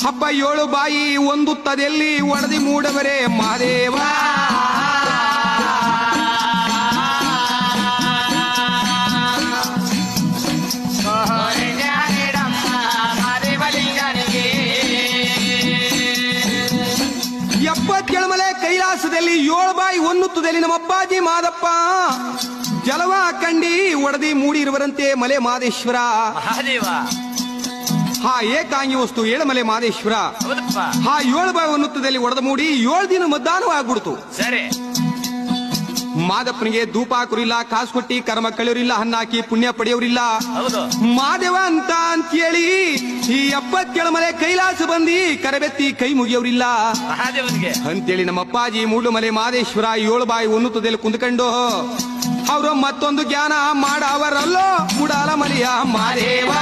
ಹಬ್ಬ ಏಳು ಬಾಯಿ ಒಂದು ತದೆಯಲ್ಲಿ ಒಡೆದಿ ಮೂಡವರೇ ಮಾದೇವ. ಎಪ್ಪತ್ತೇಳು ಕೈಲಾಸದಲ್ಲಿ ಏಳು ಬಾಯಿ ಒನ್ನುತ್ತದಲ್ಲಿ ನಮ್ಮ ಅಪ್ಪಾಜಿ ಮಾದಪ್ಪ ಜಲವ ಕಂಡಿ ಒಡೆದಿ ಮೂಡಿ ಇರುವರಂತೆ ಮಲೆ ಮಾದೇಶ್ವರ. ಹಾ ಏಕಾಂಗಿ ವಸ್ತು ಏಳಮಲೆ ಮಾದೇಶ್ವರ. ಹಾ ಏಳು ಬಾಯಿ ಒನ್ನುತ್ತದಲ್ಲಿ ಒಡೆದ ಮೂಡಿ 7 ದಿನ ಮಧ್ಯಾಹ್ನವಾಗ್ಬಿಡ್ತು. ಸರಿ. ಮಾದಪ್ಪನಿಗೆ ಧೂಪ ಹಾಕೋರಿಲ್ಲ, ಕಾಸು ಕೊಟ್ಟಿ ಕರ್ಮ ಕಳೆಯೋರಿಲ್ಲ, ಹಣ್ಣಾಕಿ ಪುಣ್ಯ ಪಡೆಯೋರಿಲ್ಲ. ಮಾದೇವ ಅಂತೇಳಿ ಈ 77 ಮಲೆ ಕೈಲಾಸ ಬಂದಿ ಕರಬೆತ್ತಿ ಕೈ ಮುಗಿಯೋರಿಲ್ಲ ಅಂತೇಳಿ ನಮ್ಮ ಅಪ್ಪಾಜಿ ಮೂಡುಮಲೆ ಮಾದೇಶ್ವರ 7 ಬಾಯಿ ಒನ್ನುತ್ತದಲ್ಲಿ ಕುಂದ್ಕೊಂಡು ಅವರು ಮತ್ತೊಂದು ಜ್ಞಾನ ಮಾಡವರಲ್ಲೋ ಮುಡಾಲ ಮಲೆಯ ಮಾದೇವ.